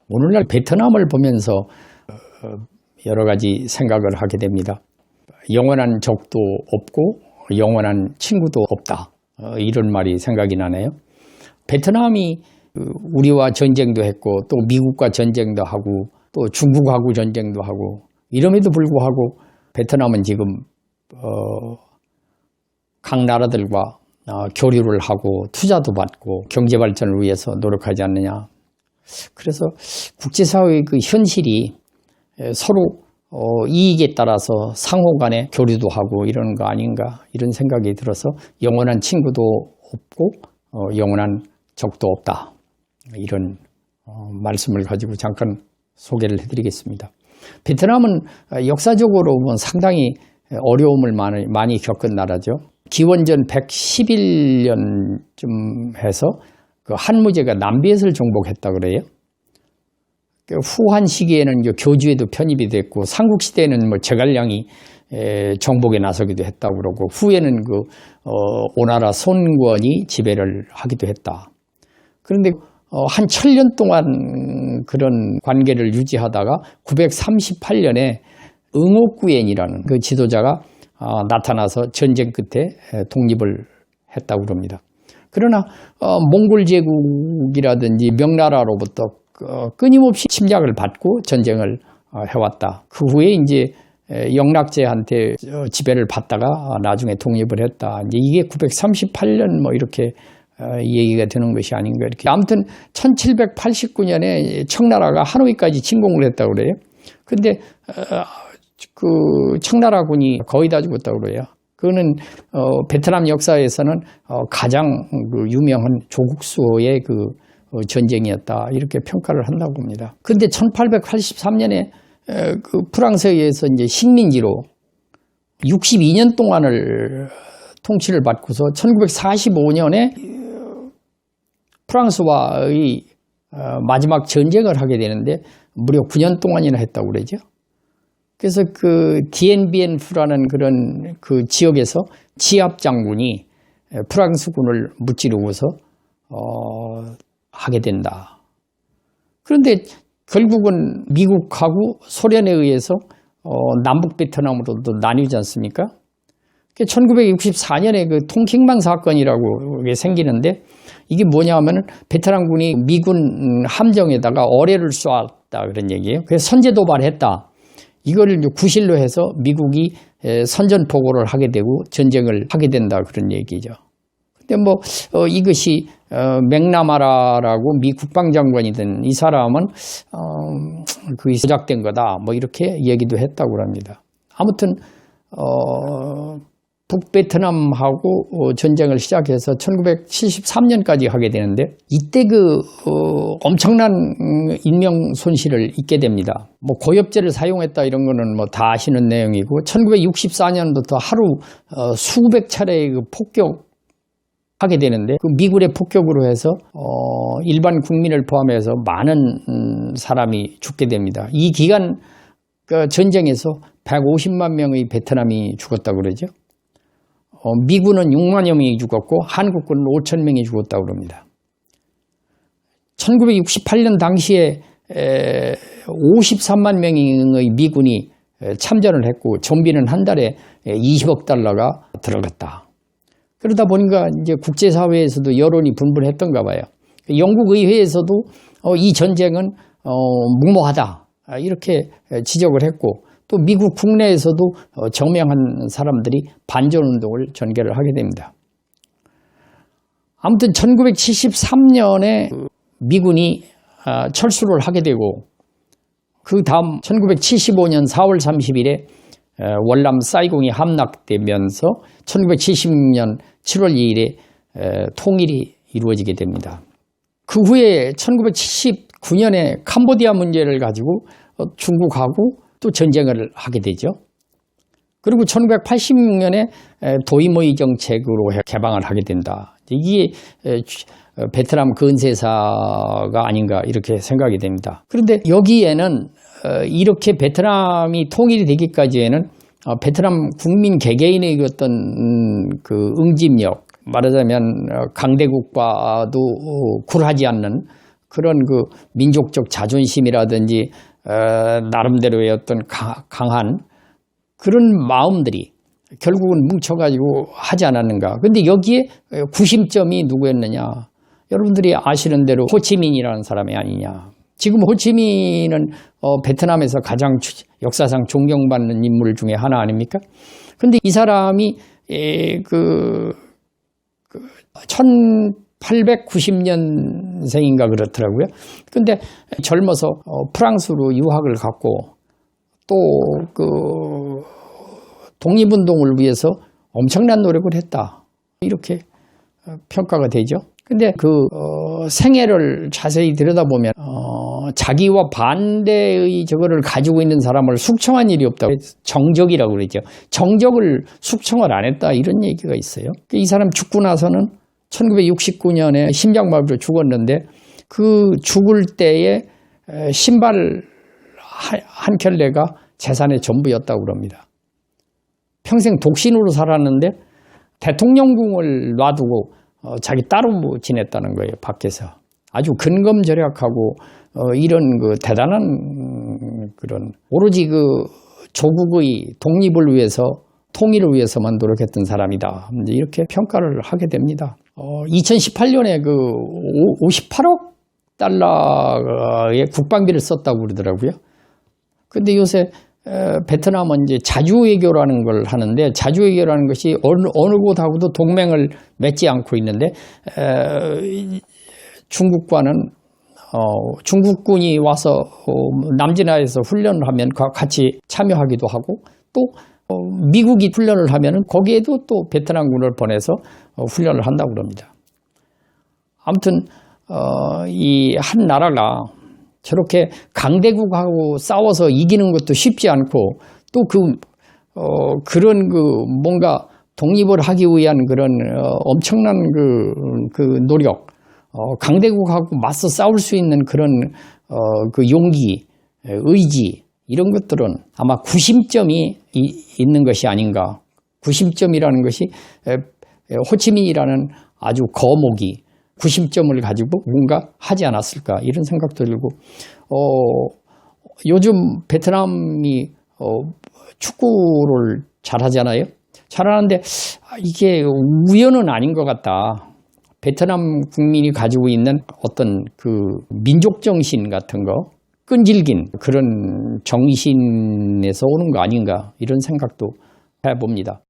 오늘날 베트남을 보면서 여러 가지 생각을 하게 됩니다. 영원한 적도 없고 영원한 친구도 없다. 이런 말이 생각이 나네요. 베트남이 우리와 전쟁도 했고 또 미국과 전쟁도 하고 또 중국하고 전쟁도 하고 이럼에도 불구하고 베트남은 지금 각 나라들과 교류를 하고 투자도 받고 경제 발전을 위해서 노력하지 않느냐. 그래서 국제사회의 그 현실이 서로 이익에 따라서 상호 간에 교류도 하고 이러는 거 아닌가 이런 생각이 들어서 영원한 친구도 없고 영원한 적도 없다. 이런 말씀을 가지고 잠깐 소개를 해드리겠습니다. 베트남은 역사적으로 보면 상당히 어려움을 많이 겪은 나라죠. 기원전 111년쯤 해서 그 한무제가 남비엣을 정복했다 그래요. 후한 시기에는 교주에도 편입이 됐고 삼국시대에는 뭐 제갈량이 정복에 나서기도 했다고 그러고 후에는 오나라 손권이 지배를 하기도 했다. 그런데 한 1000년 동안 그런 관계를 유지하다가 938년에 응옥구엔이라는 그 지도자가 나타나서 전쟁 끝에 독립을 했다고 그럽니다. 그러나 몽골 제국이라든지 명나라로부터 끊임없이 침략을 받고 전쟁을 해왔다. 그 후에 이제 영락제한테 지배를 받다가 나중에 독립을 했다. 이제 이게 938년 뭐 이렇게 얘기가 되는 것이 아닌가 이렇게. 아무튼 1789년에 청나라가 하노이까지 침공을 했다고 그래요. 근데 그 청나라군이 거의 다 죽었다고 그래요. 그거는 베트남 역사에서는 가장 유명한 조국수의 전쟁이었다 이렇게 평가를 한다고 봅니다. 그런데 1883년에 그 프랑스에 의해서 이제 식민지로 62년 동안을 통치를 받고서 1945년에 프랑스와의 마지막 전쟁을 하게 되는데 무려 9년 동안이나 했다고 그러죠. 그래서 그 디엔비엔프라는 그런 그 지역에서 지압 장군이 프랑스군을 무찌르고서 하게 된다. 그런데 결국은 미국하고 소련에 의해서 남북 베트남으로도 나뉘지 않습니까? 1964년에 그 통킹만 사건이라고 생기는데 이게 뭐냐면 베트남군이 미군 함정에다가 어뢰를 쏘았다 그런 얘기예요. 그래서 선제 도발했다. 이걸 구실로 해서 미국이 선전포고를 하게 되고 전쟁을 하게 된다 그런 얘기죠. 근데 이것이 맥나마라라고 미 국방장관이던 이 사람은 그게 조작된 거다 뭐 이렇게 얘기도 했다고 합니다. 아무튼 북베트남하고 전쟁을 시작해서 1973년까지 하게 되는데 이때 엄청난 인명 손실을 입게 됩니다. 고엽제를 사용했다 이런 거는 다 아시는 내용이고 1964년부터 하루 수백 차례의 폭격하게 되는데 미군의 폭격으로 해서 일반 국민을 포함해서 많은 사람이 죽게 됩니다. 이 기간 전쟁에서 150만 명의 베트남이 죽었다고 그러죠. 미군은 6만여 명이 죽었고 한국군은 5천 명이 죽었다고 그럽니다. 1968년 당시에 53만 명의 미군이 참전을 했고 좀비는 한 달에 20억 달러가 들어갔다. 그러다 보니까 이제 국제사회에서도 여론이 분분했던가 봐요. 영국 의회에서도 이 전쟁은 무모하다 이렇게 지적을 했고 또 미국 국내에서도 정명한 사람들이 반전운동을 전개를 하게 됩니다. 아무튼 1973년에 미군이 철수를 하게 되고 그 다음 1975년 4월 30일에 월남 사이공이 함락되면서 1976년 7월 2일에 통일이 이루어지게 됩니다. 그 후에 1979년에 캄보디아 문제를 가지고 중국하고 또 전쟁을 하게 되죠. 그리고 1986년에 도이모이 정책으로 개방을 하게 된다. 이게 베트남 근세사가 아닌가 이렇게 생각이 됩니다. 그런데 여기에는 이렇게 베트남이 통일이 되기까지에는 베트남 국민 개개인의 어떤 그 응집력, 말하자면 강대국과도 굴하지 않는 그런 그 민족적 자존심이라든지 나름대로의 어떤 강한 그런 마음들이 결국은 뭉쳐가지고 하지 않았는가. 근데 여기에 구심점이 누구였느냐. 여러분들이 아시는 대로 호치민이라는 사람이 아니냐. 지금 호치민은 베트남에서 가장 역사상 존경받는 인물 중에 하나 아닙니까? 근데 이 사람이 1890년생인가 그렇더라고요. 근데 젊어서 프랑스로 유학을 갔고 또 독립운동을 위해서 엄청난 노력을 했다. 이렇게 평가가 되죠. 근데 생애를 자세히 들여다보면 자기와 반대의 저거를 가지고 있는 사람을 숙청한 일이 없다. 정적이라고 그러죠. 정적을 숙청을 안 했다. 이런 얘기가 있어요. 이 사람 죽고 나서는 1969년에 심장마비로 죽었는데 그 죽을 때에 신발 한 켤레가 재산의 전부였다고 그럽니다. 평생 독신으로 살았는데 대통령궁을 놔두고 자기 따로 지냈다는 거예요. 밖에서. 아주 근검절약하고 이런 대단한 그런 오로지 조국의 독립을 위해서 통일을 위해서만 노력했던 사람이다. 이렇게 평가를 하게 됩니다. 2018년에 58억 달러의 국방비를 썼다고 그러더라고요. 근데 요새 베트남은 이제 자주외교라는 걸 하는데 자주외교라는 것이 어느 곳하고도 동맹을 맺지 않고 있는데 중국과는 중국군이 와서 남진아에서 훈련을 하면 같이 참여하기도 하고 또 미국이 훈련을 하면 거기에도 또 베트남군을 보내서 훈련을 한다고 그럽니다. 아무튼 이 한 나라가 저렇게 강대국하고 싸워서 이기는 것도 쉽지 않고 또 그런 뭔가 독립을 하기 위한 그런 엄청난 노력, 강대국하고 맞서 싸울 수 있는 그런 용기, 의지 이런 것들은 아마 구심점이 있는 것이 아닌가. 구심점이라는 것이 호치민이라는 아주 거목이 구심점을 가지고 뭔가 하지 않았을까 이런 생각도 들고 요즘 베트남이 축구를 잘하잖아요. 잘하는데 이게 우연은 아닌 것 같다. 베트남 국민이 가지고 있는 어떤 민족 정신 같은 거 끈질긴 그런 정신에서 오는 거 아닌가 이런 생각도 해봅니다.